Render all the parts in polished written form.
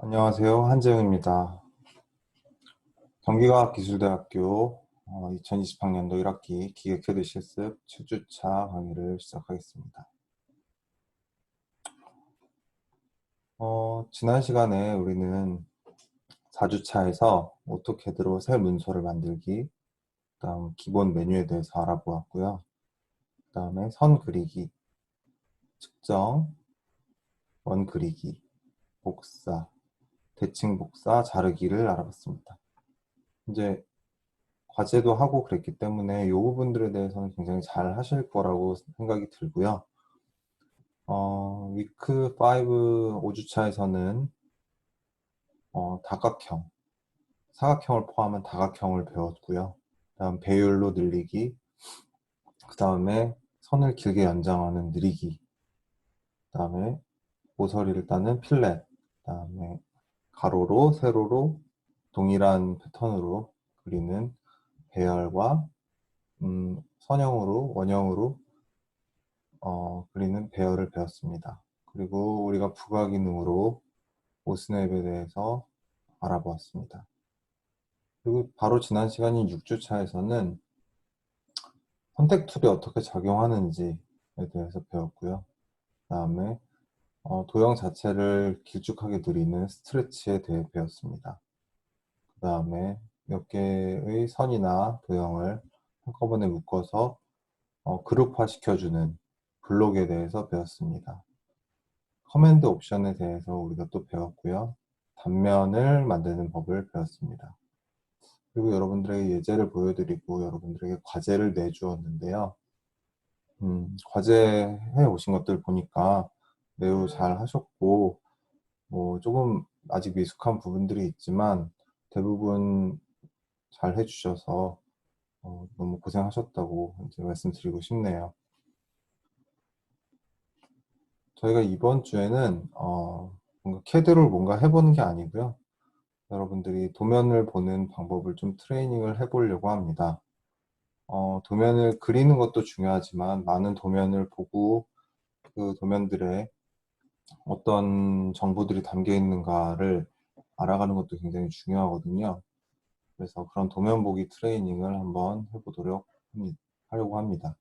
안녕하세요. 한재영입니다. 경기과학기술대학교 2020학년도 1학기 기계캐드 실습 7주차 강의를 시작하겠습니다. 지난 시간에 우리는 4주차에서 오토캐드로 새 문서를 만들기, 그다음 기본 메뉴에 대해서 알아보았고요. 그 다음에 선 그리기, 측정, 원 그리기, 복사, 대칭 복사, 자르기를 알아봤습니다. 이제 과제도 하고 그랬기 때문에 이 부분들에 대해서는 굉장히 잘 하실 거라고 생각이 들고요. 위크 5 5주차에서는 다각형, 사각형을 포함한 다각형을 배웠고요. 그 다음 배율로 늘리기, 그 다음에 선을 길게 연장하는 느리기, 그 다음에 모서리를 따는 필렛, 그 다음에 가로로, 세로로 동일한 패턴으로 그리는 배열과 선형으로, 원형으로 그리는 배열을 배웠습니다. 그리고 우리가 부가 기능으로 오스냅에 대해서 알아보았습니다. 그리고 바로 지난 시간인 6주차에서는 선택 툴이 어떻게 작용하는지에 대해서 배웠고요. 그 다음에 도형 자체를 길쭉하게 그리는 스트레치에 대해 배웠습니다. 그 다음에 몇 개의 선이나 도형을 한꺼번에 묶어서 그룹화 시켜주는 블록에 대해서 배웠습니다. 커맨드 옵션에 대해서 우리가 또 배웠고요. 단면을 만드는 법을 배웠습니다. 그리고 여러분들에게 예제를 보여드리고 여러분들에게 과제를 내주었는데요. 과제해 오신 것들 보니까 매우 잘 하셨고, 뭐 조금 아직 미숙한 부분들이 있지만 대부분 잘 해주셔서 너무 고생하셨다고 이제 말씀드리고 싶네요. 저희가 이번 주에는 뭔가 캐드를 뭔가 해보는 게 아니고요. 여러분들이 도면을 보는 방법을 좀 트레이닝을 해보려고 합니다. 도면을 그리는 것도 중요하지만 많은 도면을 보고 그 도면들에 어떤 정보들이 담겨 있는가를 알아가는 것도 굉장히 중요하거든요. 그래서 그런 도면 보기 트레이닝을 한번 해보도록 하려고 합니다.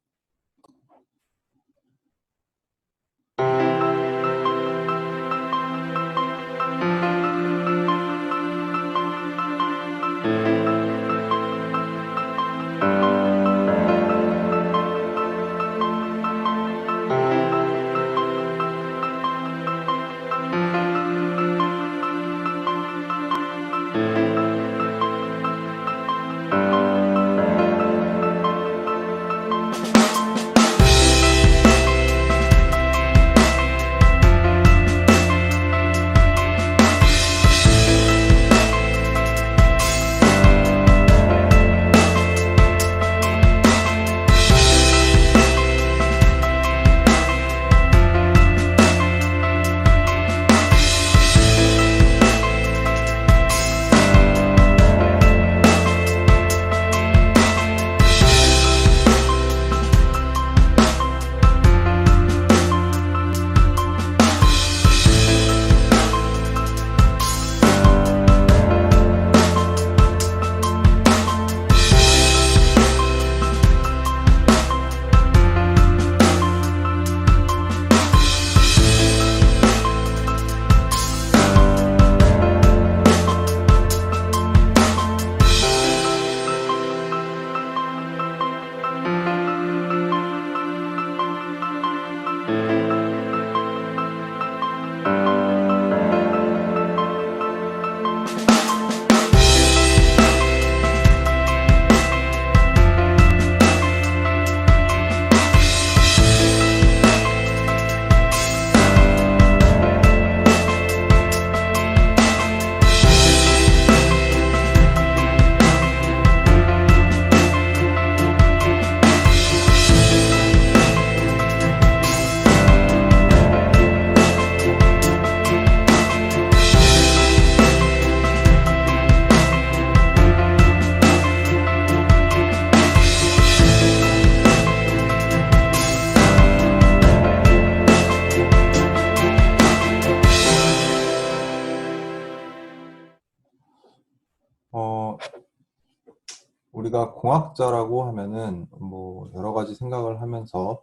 우리가 공학자라고 하면은 뭐 여러 가지 생각을 하면서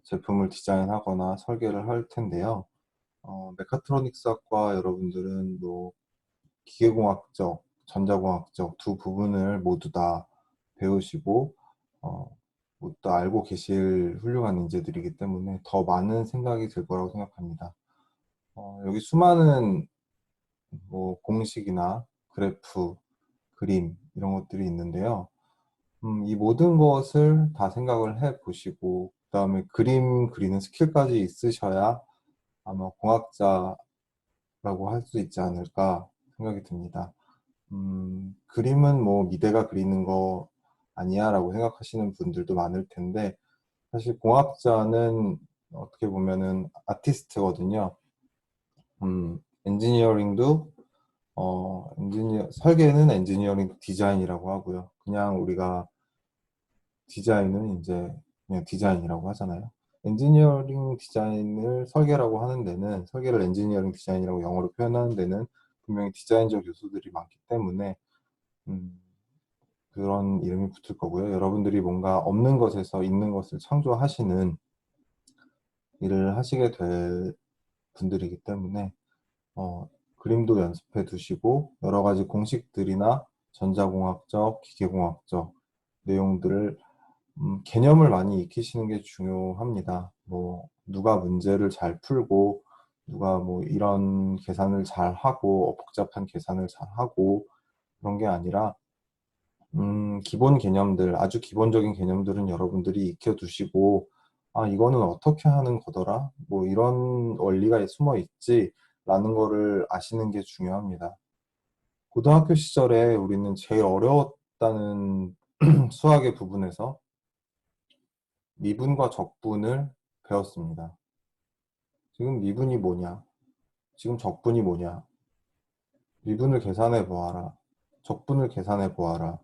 제품을 디자인하거나 설계를 할 텐데요. 메카트로닉스학과 여러분들은 뭐 기계공학적, 전자공학적 두 부분을 모두 다 배우시고 모두 다 알고 계실 훌륭한 인재들이기 때문에 더 많은 생각이 들 거라고 생각합니다. 여기 수많은 뭐 공식이나 그래프, 그림 이런 것들이 있는데요. 이 모든 것을 다 생각을 해 보시고 그다음에 그림 그리는 스킬까지 있으셔야 아마 공학자라고 할 수 있지 않을까 생각이 듭니다. 그림은 뭐 미대가 그리는 거 아니야 라고 생각하시는 분들도 많을 텐데 사실 공학자는 어떻게 보면은 아티스트거든요. 엔지니어링도 설계는 엔지니어링 디자인이라고 하고요. 그냥 우리가 디자인은 이제 그냥 디자인이라고 하잖아요. 엔지니어링 디자인을 설계라고 하는 데는 설계를 엔지니어링 디자인이라고 영어로 표현하는 데는 분명히 디자인적 요소들이 많기 때문에 음, 그런 이름이 붙을 거고요. 여러분들이 뭔가 없는 것에서 있는 것을 창조하시는 일을 하시게 될 분들이기 때문에 그림도 연습해 두시고 여러 가지 공식들이나 전자공학적, 기계공학적 내용들을 개념을 많이 익히시는 게 중요합니다. 뭐 누가 문제를 잘 풀고 누가 뭐 이런 계산을 잘 하고 복잡한 계산을 잘 하고 그런 게 아니라 기본 개념들, 아주 기본적인 개념들은 여러분들이 익혀두시고, 아, 이거는 어떻게 하는 거더라? 뭐 이런 원리가 숨어 있지? 라는 거를 아시는 게 중요합니다. 고등학교 시절에 우리는 제일 어려웠다는 수학의 부분에서 미분과 적분을 배웠습니다. 지금 미분이 뭐냐? 지금 적분이 뭐냐? 미분을 계산해 보아라. 적분을 계산해 보아라.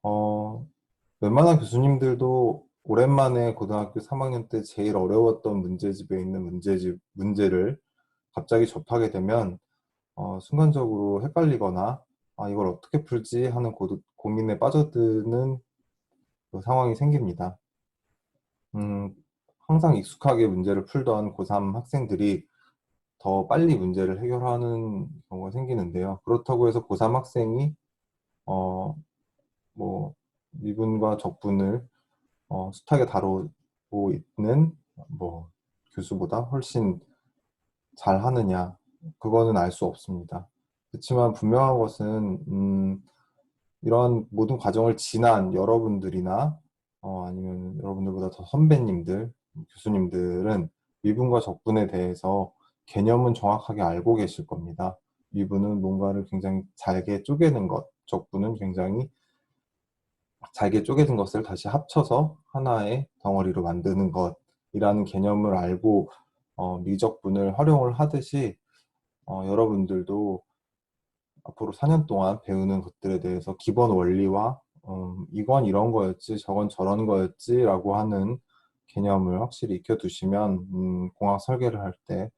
어, 웬만한 교수님들도 오랜만에 고등학교 3학년 때 제일 어려웠던 문제집에 있는 문제를 갑자기 접하게 되면 순간적으로 헷갈리거나 아, 이걸 어떻게 풀지 하는 고민에 빠져드는 그 상황이 생깁니다. 음, 항상 익숙하게 문제를 풀던 고3 학생들이 더 빨리 문제를 해결하는 경우가 생기는데요. 그렇다고 해서 고3 학생이 어, 뭐 미분과 적분을 숱하게 다루고 있는 뭐 교수보다 훨씬 잘 하느냐 그거는 알 수 없습니다. 그렇지만 분명한 것은 이런 모든 과정을 지난 여러분들이나 아니면 여러분들보다 더 선배님들, 교수님들은 미분과 적분에 대해서 개념은 정확하게 알고 계실 겁니다. 미분은 뭔가를 굉장히 잘게 쪼개는 것, 적분은 굉장히 잘게 쪼개진 것을 다시 합쳐서 하나의 덩어리로 만드는 것이라는 개념을 알고 미적분을 활용을 하듯이 여러분들도 앞으로 4년 동안 배우는 것들에 대해서 기본 원리와 이건 이런 거였지 저건 저런 거였지 라고 하는 개념을 확실히 익혀두시면 공학 설계를 할 때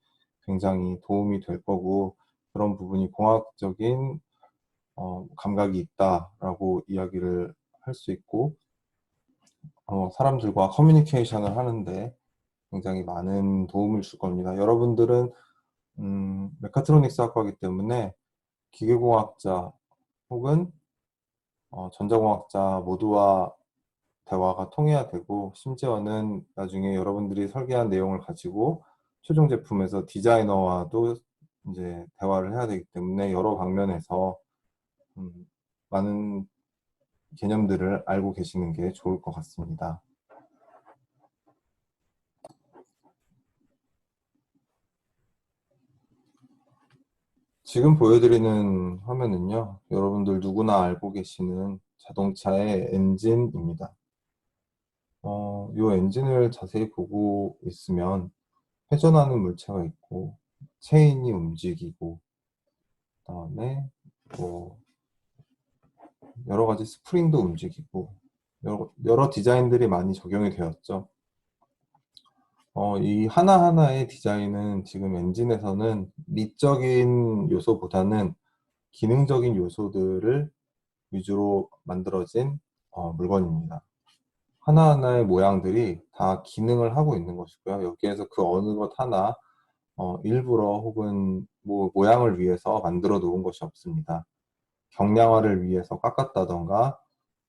굉장히 도움이 될 거고 그런 부분이 공학적인 감각이 있다라고 이야기를 할 수 있고 사람들과 커뮤니케이션을 하는데 굉장히 많은 도움을 줄 겁니다. 여러분들은 메카트로닉스 학과이기 때문에 기계공학자 혹은 전자공학자 모두와 대화가 통해야 되고 심지어는 나중에 여러분들이 설계한 내용을 가지고 최종 제품에서 디자이너와도 이제 대화를 해야 되기 때문에 여러 방면에서 음, 많은 개념들을 알고 계시는 게 좋을 것 같습니다. 지금 보여드리는 화면은요, 여러분들 누구나 알고 계시는 자동차의 엔진입니다. 이 엔진을 자세히 보고 있으면 회전하는 물체가 있고, 체인이 움직이고, 그다음에 뭐 여러 가지 스프링도 움직이고, 여러 디자인들이 많이 적용이 되었죠. 이 하나하나의 디자인은 지금 엔진에서는 미적인 요소보다는 기능적인 요소들을 위주로 만들어진 물건입니다. 하나하나의 모양들이 다 기능을 하고 있는 것이고요. 여기에서 그 어느 것 하나 일부러 혹은 뭐 모양을 위해서 만들어 놓은 것이 없습니다. 경량화를 위해서 깎았다던가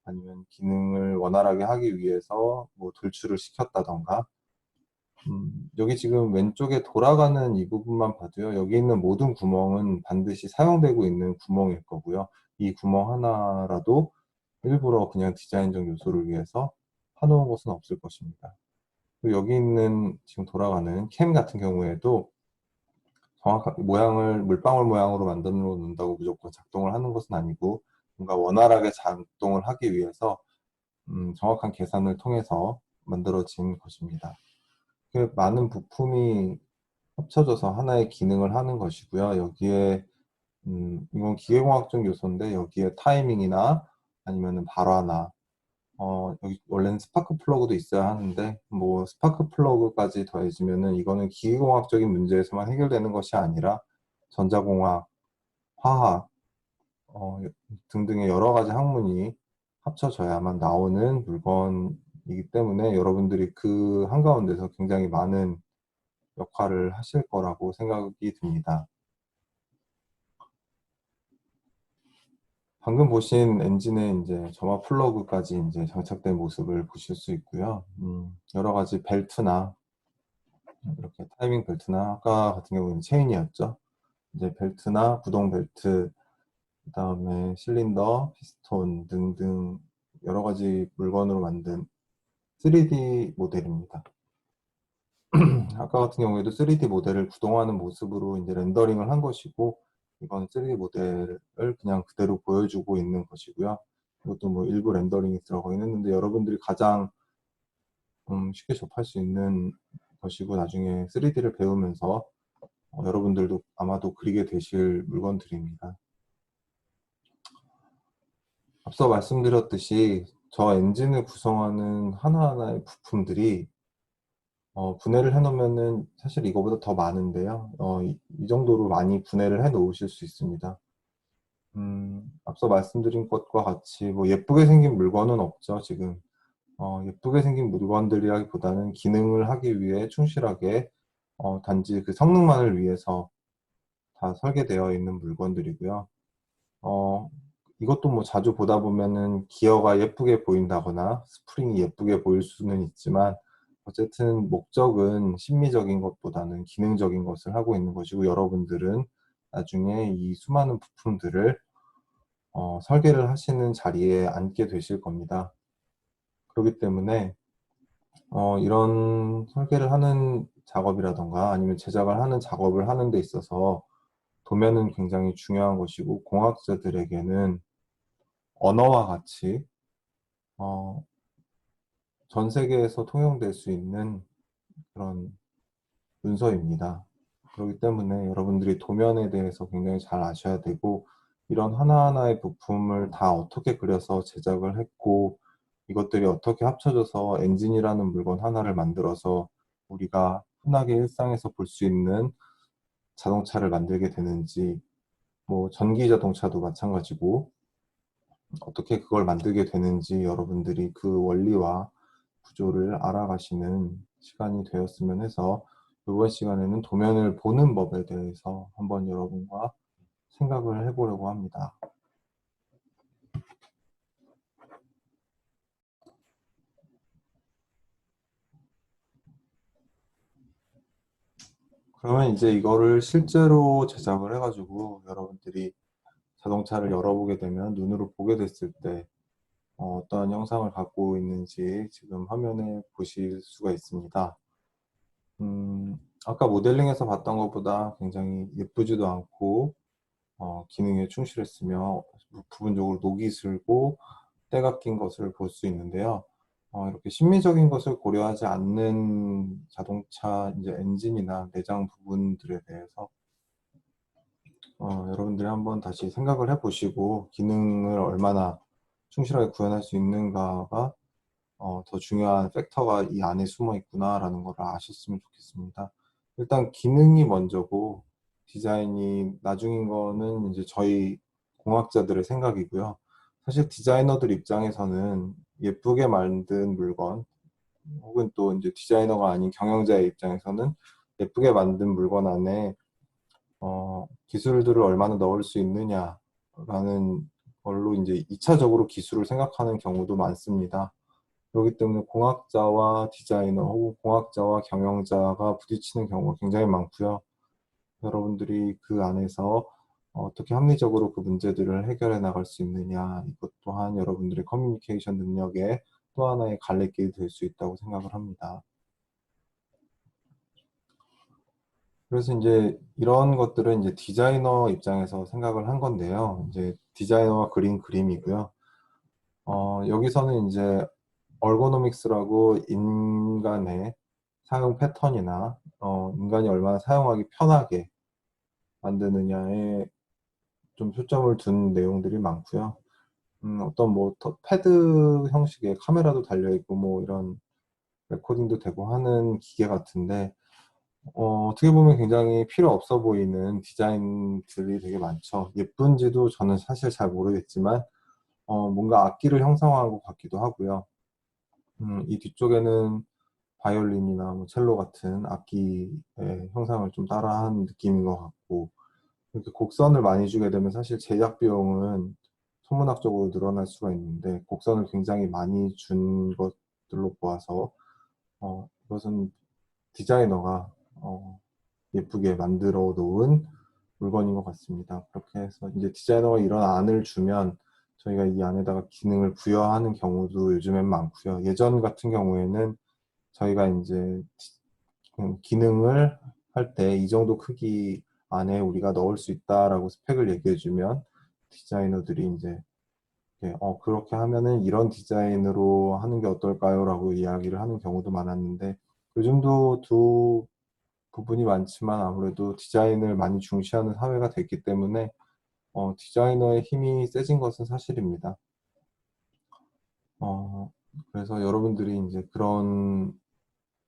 아니면 기능을 원활하게 하기 위해서 뭐 돌출을 시켰다던가. 여기 지금 왼쪽에 돌아가는 이 부분만 봐도요. 여기 있는 모든 구멍은 반드시 사용되고 있는 구멍일 거고요. 이 구멍 하나라도 일부러 그냥 디자인적 요소를 위해서 파 놓은 것은 없을 것입니다. 그리고 여기 있는 지금 돌아가는 캠 같은 경우에도 정확하게 모양을 물방울 모양으로 만들어 놓는다고 무조건 작동을 하는 것은 아니고, 뭔가 원활하게 작동을 하기 위해서 정확한 계산을 통해서 만들어진 것입니다. 그 많은 부품이 합쳐져서 하나의 기능을 하는 것이고요. 여기에 이건 기계공학적 요소인데, 여기에 타이밍이나 아니면은 발화나 여기 원래는 스파크 플러그도 있어야 하는데, 뭐 스파크 플러그까지 더해지면은 이거는 기계공학적인 문제에서만 해결되는 것이 아니라 전자공학, 화학 등등의 여러 가지 학문이 합쳐져야만 나오는 물건이기 때문에 여러분들이 그 한가운데서 굉장히 많은 역할을 하실 거라고 생각이 듭니다. 방금 보신 엔진에 이제 점화 플러그까지 이제 장착된 모습을 보실 수 있고요. 여러 가지 벨트나 이렇게 타이밍 벨트나 아까 같은 경우는 체인이었죠. 이제 벨트나 구동 벨트, 그다음에 실린더, 피스톤 등등 여러 가지 물건으로 만든 3D 모델입니다. 아까 같은 경우에도 3D 모델을 구동하는 모습으로 이제 렌더링을 한 것이고, 이건 3D 모델을 그냥 그대로 보여주고 있는 것이고요. 이것도 뭐 일부 렌더링이 들어가긴 했는데 여러분들이 가장 쉽게 접할 수 있는 것이고, 나중에 3D를 배우면서 여러분들도 아마도 그리게 되실 물건들입니다. 앞서 말씀드렸듯이 저 엔진을 구성하는 하나하나의 부품들이 분해를 해 놓으면은 사실 이거보다 더 많은데요. 이 정도로 많이 분해를 해 놓으실 수 있습니다. 앞서 말씀드린 것과 같이 뭐 예쁘게 생긴 물건은 없죠, 지금. 예쁘게 생긴 물건들이라기보다는 기능을 하기 위해 충실하게 단지 그 성능만을 위해서 다 설계되어 있는 물건들이고요. 어 이것도 뭐 자주 보다 보면은 기어가 예쁘게 보인다거나 스프링이 예쁘게 보일 수는 있지만, 어쨌든 목적은 심미적인 것보다는 기능적인 것을 하고 있는 것이고, 여러분들은 나중에 이 수많은 부품들을 설계를 하시는 자리에 앉게 되실 겁니다. 그렇기 때문에 이런 설계를 하는 작업이라던가 아니면 제작을 하는 작업을 하는 데 있어서 도면은 굉장히 중요한 것이고, 공학자들에게는 언어와 같이 어 전 세계에서 통용될 수 있는 그런 문서입니다. 그렇기 때문에 여러분들이 도면에 대해서 굉장히 잘 아셔야 되고, 이런 하나하나의 부품을 다 어떻게 그려서 제작을 했고, 이것들이 어떻게 합쳐져서 엔진이라는 물건 하나를 만들어서 우리가 흔하게 일상에서 볼 수 있는 자동차를 만들게 되는지, 뭐 전기 자동차도 마찬가지고 어떻게 그걸 만들게 되는지 여러분들이 그 원리와 구조를 알아가시는 시간이 되었으면 해서, 이번 시간에는 도면을 보는 법에 대해서 한번 여러분과 생각을 해보려고 합니다. 그러면 이제 이거를 실제로 제작을 해가지고 여러분들이 자동차를 열어보게 되면, 눈으로 보게 됐을 때 어떠한 형상을 갖고 있는지 지금 화면에 보실 수가 있습니다. 아까 모델링에서 봤던 것보다 굉장히 예쁘지도 않고 기능에 충실했으며 부분적으로 녹이 슬고 때가 낀 것을 볼 수 있는데요. 이렇게 심미적인 것을 고려하지 않는 자동차 이제 엔진이나 내장 부분들에 대해서 여러분들이 한번 다시 생각을 해보시고, 기능을 얼마나 충실하게 구현할 수 있는가가 더 중요한 팩터가 이 안에 숨어 있구나라는 걸 아셨으면 좋겠습니다. 일단 기능이 먼저고 디자인이 나중인 거는 이제 저희 공학자들의 생각이고요. 사실 디자이너들 입장에서는 예쁘게 만든 물건, 혹은 또 이제 디자이너가 아닌 경영자의 입장에서는 예쁘게 만든 물건 안에 기술들을 얼마나 넣을 수 있느냐라는 걸로 이제 2차적으로 기술을 생각하는 경우도 많습니다. 그렇기 때문에 공학자와 디자이너 혹은 공학자와 경영자가 부딪히는 경우가 굉장히 많고요. 여러분들이 그 안에서 어떻게 합리적으로 그 문제들을 해결해 나갈 수 있느냐, 이것 또한 여러분들의 커뮤니케이션 능력의 또 하나의 갈래길이 될 수 있다고 생각을 합니다. 그래서 이제 이런 것들은 이제 디자이너 입장에서 생각을 한 건데요. 이제 디자이너가 그린 그림이고요. 여기서는 이제 얼고노믹스라고 인간의 사용 패턴이나 인간이 얼마나 사용하기 편하게 만드느냐에 좀 초점을 둔 내용들이 많고요. 어떤 뭐 패드 형식의 카메라도 달려있고 뭐 이런 레코딩도 되고 하는 기계 같은데, 어떻게 보면 굉장히 필요 없어 보이는 디자인들이 되게 많죠. 예쁜지도 저는 사실 잘 모르겠지만, 뭔가 악기를 형상화한 것 같기도 하고요. 이 뒤쪽에는 바이올린이나 뭐 첼로 같은 악기의 형상을 좀 따라한 느낌인 것 같고, 이렇게 곡선을 많이 주게 되면 사실 제작 비용은 소문학적으로 늘어날 수가 있는데, 곡선을 굉장히 많이 준 것들로 보아서 이것은 디자이너가 예쁘게 만들어 놓은 물건인 것 같습니다. 그렇게 해서 이제 디자이너가 이런 안을 주면 저희가 이 안에다가 기능을 부여하는 경우도 요즘엔 많고요. 예전 같은 경우에는 저희가 이제 기능을 할 때 이 정도 크기 안에 우리가 넣을 수 있다라고 스펙을 얘기해 주면 디자이너들이 이제 그렇게 하면은 이런 디자인으로 하는 게 어떨까요? 라고 이야기를 하는 경우도 많았는데, 요즘도 두 부분이 많지만 아무래도 디자인을 많이 중시하는 사회가 됐기 때문에 디자이너의 힘이 세진 것은 사실입니다. 어, 그래서 여러분들이 이제 그런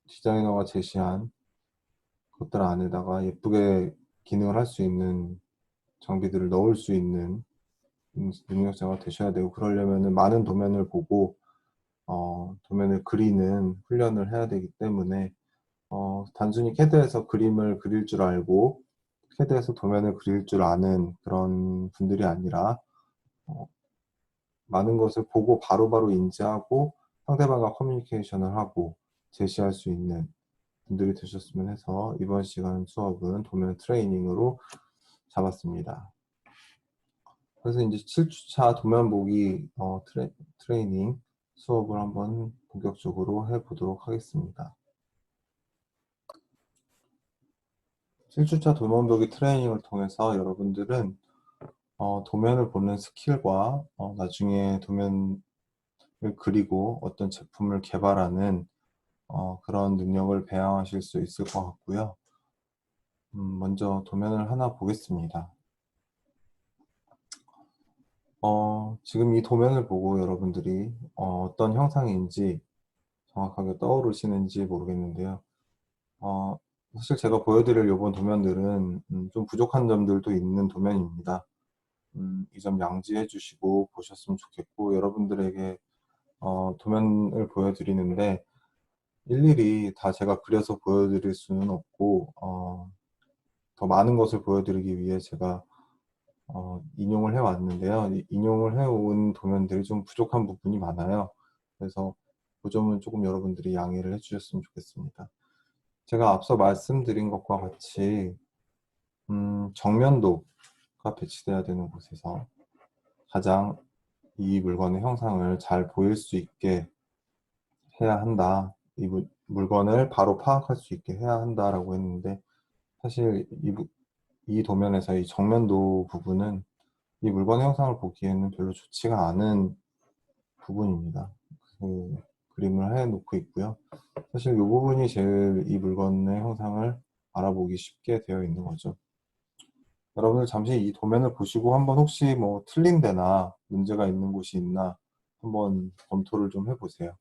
디자이너가 제시한 것들 안에다가 예쁘게 기능을 할 수 있는 장비들을 넣을 수 있는 능력자가 되셔야 되고, 그러려면은 많은 도면을 보고 도면을 그리는 훈련을 해야 되기 때문에 단순히 캐드에서 그림을 그릴 줄 알고 캐드에서 도면을 그릴 줄 아는 그런 분들이 아니라 어, 많은 것을 보고 바로바로 인지하고 상대방과 커뮤니케이션을 하고 제시할 수 있는 분들이 되셨으면 해서 이번 시간 수업은 도면 트레이닝으로 잡았습니다. 그래서 이제 7주차 도면 보기 트레이닝 수업을 한번 본격적으로 해보도록 하겠습니다. 7주차 도면 보기 트레이닝을 통해서 여러분들은 도면을 보는 스킬과 나중에 도면을 그리고 어떤 제품을 개발하는 그런 능력을 배양하실 수 있을 것 같고요. 먼저 도면을 하나 보겠습니다. 지금 이 도면을 보고 여러분들이 어떤 형상인지 정확하게 떠오르시는지 모르겠는데요. 어, 사실 제가 보여드릴 이번 도면들은 좀 부족한 점들도 있는 도면입니다. 이 점 양지해 주시고 보셨으면 좋겠고, 여러분들에게 도면을 보여드리는데 일일이 다 제가 그려서 보여드릴 수는 없고, 더 많은 것을 보여드리기 위해 제가 인용을 해왔는데요. 인용을 해온 도면들이 좀 부족한 부분이 많아요. 그래서 그 점은 조금 여러분들이 양해를 해주셨으면 좋겠습니다. 제가 앞서 말씀드린 것과 같이 정면도가 배치돼야 되는 곳에서 가장 이 물건의 형상을 잘 보일 수 있게 해야 한다. 이 물건을 바로 파악할 수 있게 해야 한다라고 했는데, 사실 이 도면에서 이 정면도 부분은 이 물건의 형상을 보기에는 별로 좋지가 않은 부분입니다. 그 그림을 해놓고 있고요. 사실 이 부분이 제일 이 물건의 형상을 알아보기 쉽게 되어 있는 거죠. 여러분들 잠시 이 도면을 보시고 한번 혹시 뭐 틀린 데나 문제가 있는 곳이 있나 한번 검토를 좀 해보세요.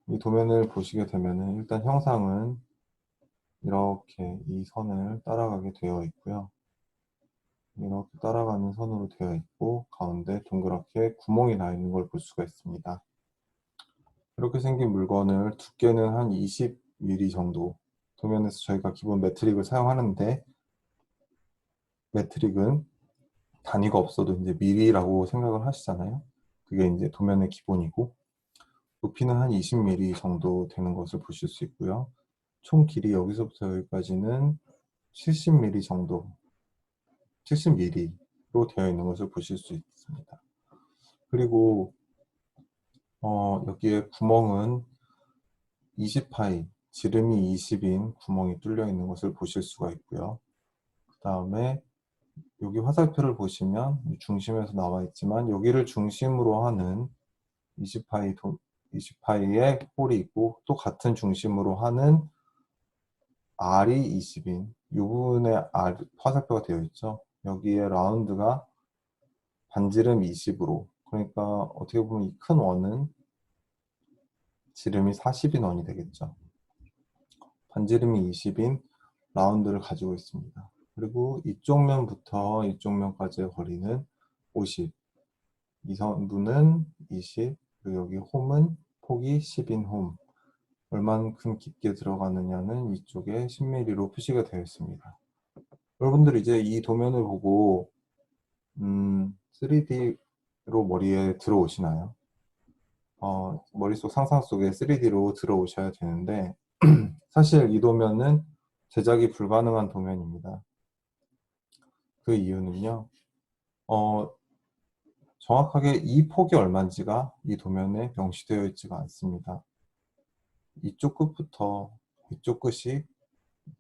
이 도면을 보시게 되면은 일단 형상은 이렇게 이 선을 따라가게 되어 있고요. 이렇게 따라가는 선으로 되어 있고 가운데 동그랗게 구멍이 나 있는 걸 볼 수가 있습니다. 이렇게 생긴 물건을 두께는 한 20mm 정도, 도면에서 저희가 기본 메트릭을 사용하는데 메트릭은 단위가 없어도 이제 미리라고 생각을 하시잖아요. 그게 이제 도면의 기본이고, 높이는 한 20mm 정도 되는 것을 보실 수 있고요. 총 길이 여기서부터 여기까지는 70mm 정도, 70mm로 되어 있는 것을 보실 수 있습니다. 그리고 여기에 구멍은 20파이, 지름이 20인 구멍이 뚫려 있는 것을 보실 수가 있고요. 그 다음에 여기 화살표를 보시면 중심에서 나와 있지만 여기를 중심으로 하는 20파이의 홀이 있고, 또 같은 중심으로 하는 R이 20인 이 부분에 화살표가 되어 있죠. 여기에 라운드가 반지름 20으로, 그러니까 어떻게 보면 이 큰 원은 지름이 40인 원이 되겠죠. 반지름이 20인 라운드를 가지고 있습니다. 그리고 이쪽 면부터 이쪽 면까지의 거리는 50, 이 선분은 20, 그리고 여기 홈은 폭이 10인 홈, 얼만큼 깊게 들어가느냐는 이쪽에 10mm로 표시가 되어 있습니다. 여러분들 이제 이 도면을 보고 3D로 머리에 들어오시나요? 머릿속 상상 속에 3D로 들어오셔야 되는데 사실 이 도면은 제작이 불가능한 도면입니다. 그 이유는요, 정확하게 이 폭이 얼마인지가 이 도면에 명시되어 있지가 않습니다. 이쪽 끝부터 이쪽 끝이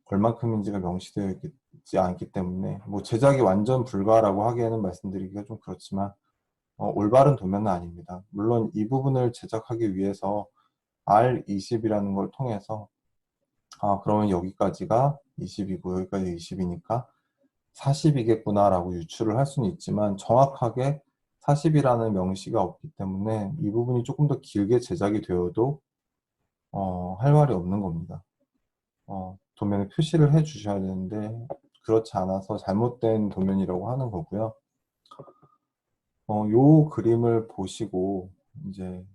얼만큼인지가 명시되어 있지 않기 때문에 뭐 제작이 완전 불가라고 하기에는 말씀드리기가 좀 그렇지만 올바른 도면은 아닙니다. 물론 이 부분을 제작하기 위해서 R20이라는 걸 통해서 그러면 여기까지가 20이고 여기까지 20이니까 40이겠구나 라고 유추를 할 수는 있지만 정확하게 40이라는 명시가 없기 때문에 이 부분이 조금 더 길게 제작이 되어도 할 말이 없는 겁니다. 도면에 표시를 해 주셔야 되는데 그렇지 않아서 잘못된 도면이라고 하는 거고요. 요 그림을 보시고 이제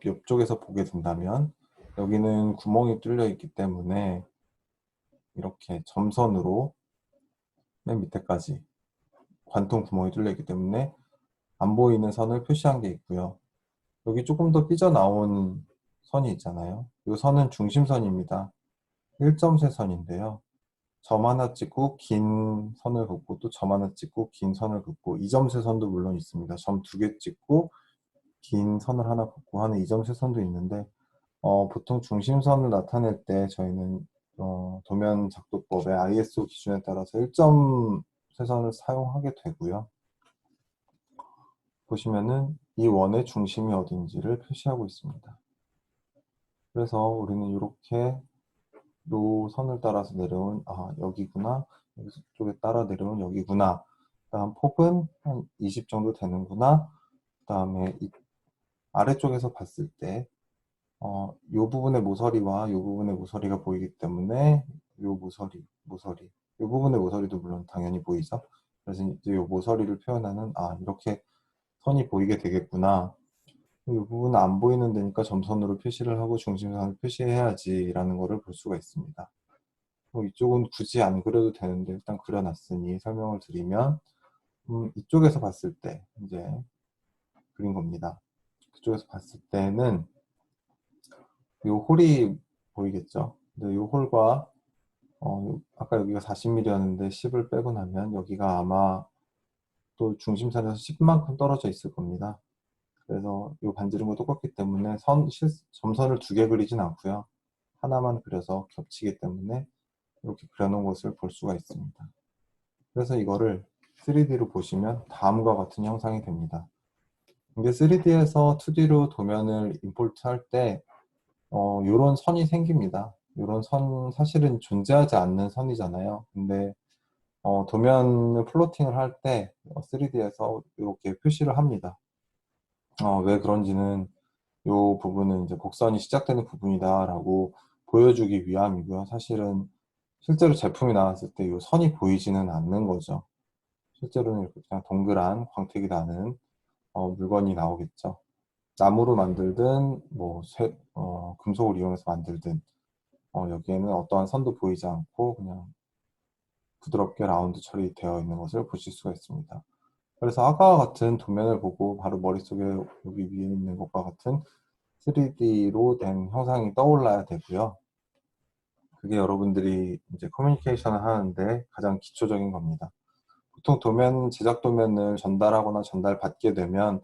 옆쪽에서 보게 된다면 여기는 구멍이 뚫려 있기 때문에 이렇게 점선으로 맨 밑에까지 관통 구멍이 뚫려 있기 때문에 안 보이는 선을 표시한 게 있고요. 여기 조금 더 삐져나온 선이 있잖아요. 이 선은 중심선입니다. 1.세 선인데요. 점 하나 찍고 긴 선을 긋고 또 점 하나 찍고 긴 선을 긋고 2점세 선도 물론 있습니다. 점 2개 찍고 긴 선을 하나 긋고 하는 2점세 선도 있는데 보통 중심선을 나타낼 때 저희는 도면 작도법의 ISO 기준에 따라서 1점세 선을 사용하게 되고요. 보시면은 이 원의 중심이 어딘지를 표시하고 있습니다. 그래서 우리는 이렇게 요 선을 따라서 내려온 여기구나, 이쪽에 따라 내려온 여기구나, 그다음 폭은 한 20 정도 되는구나, 그다음에 이 아래쪽에서 봤을 때 요 부분의 모서리와 요 부분의 모서리가 보이기 때문에 요 모서리 요 부분의 모서리도 물론 당연히 보이죠. 그래서 이제 요 모서리를 표현하는 이렇게 선이 보이게 되겠구나, 이 부분은 안 보이는 데니까 점선으로 표시를 하고 중심선을 표시해야지 라는 거를 볼 수가 있습니다. 이쪽은 굳이 안 그려도 되는데 일단 그려놨으니 설명을 드리면 이쪽에서 봤을 때 이제 그린 겁니다. 그쪽에서 봤을 때는 이 홀이 보이겠죠. 근데 이 홀과 아까 여기가 40mm였는데 10을 빼고 나면 여기가 아마 또 중심선에서 10만큼 떨어져 있을 겁니다. 그래서 이 반지름과 똑같기 때문에 점선을 2개 그리진 않고요. 하나만 그려서 겹치기 때문에 이렇게 그려놓은 것을 볼 수가 있습니다. 그래서 이거를 3D로 보시면 다음과 같은 형상이 됩니다. 이게 3D에서 2D로 도면을 임포트 할 때 이런 선이 생깁니다. 이런 선 사실은 존재하지 않는 선이잖아요. 근데 도면을 플로팅을 할 때 3D에서 이렇게 표시를 합니다. 왜 그런지는 이 부분은 이제 곡선이 시작되는 부분이다 라고 보여주기 위함이고요. 사실은 실제로 제품이 나왔을 때 이 선이 보이지는 않는 거죠. 실제로는 이렇게 그냥 동그란 광택이 나는 물건이 나오겠죠. 나무로 만들든 뭐 금속을 이용해서 만들든 여기에는 어떠한 선도 보이지 않고 그냥 부드럽게 라운드 처리되어 있는 것을 보실 수가 있습니다. 그래서 아까와 같은 도면을 보고 바로 머릿속에 여기 위에 있는 것과 같은 3D로 된 형상이 떠올라야 되고요. 그게 여러분들이 이제 커뮤니케이션을 하는데 가장 기초적인 겁니다. 보통 제작 도면을 전달하거나 전달받게 되면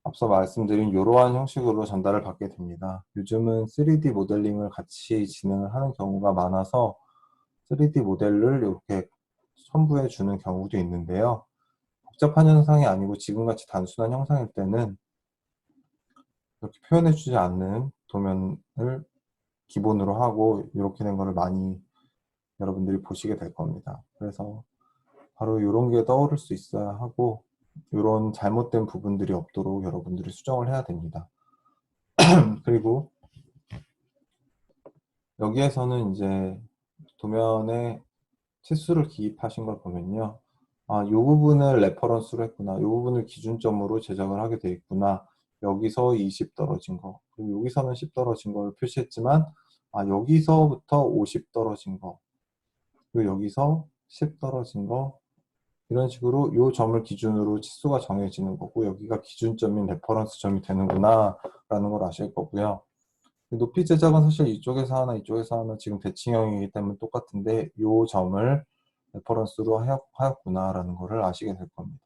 앞서 말씀드린 이러한 형식으로 전달을 받게 됩니다. 요즘은 3D 모델링을 같이 진행을 하는 경우가 많아서 3D 모델을 이렇게 첨부해 주는 경우도 있는데요. 복잡한 형상이 아니고 지금같이 단순한 형상일 때는 이렇게 표현해 주지 않는 도면을 기본으로 하고 이렇게 된 거를 많이 여러분들이 보시게 될 겁니다. 그래서 바로 이런 게 떠오를 수 있어야 하고 이런 잘못된 부분들이 없도록 여러분들이 수정을 해야 됩니다. 그리고 여기에서는 이제 도면에 치수를 기입하신 걸 보면요. 이 부분을 레퍼런스로 했구나. 이 부분을 기준점으로 제작을 하게 돼 있구나. 여기서 20 떨어진 거, 그리고 여기서는 10 떨어진 걸 표시했지만, 여기서부터 50 떨어진 거, 그리고 여기서 10 떨어진 거, 이런 식으로 이 점을 기준으로 치수가 정해지는 거고, 여기가 기준점인 레퍼런스 점이 되는구나, 라는 걸 아실 거고요. 높이 제작은 사실 이쪽에서 하나, 이쪽에서 하나 지금 대칭형이기 때문에 똑같은데, 이 점을 레퍼런스로 하였구나라는 것을 아시게 될 겁니다.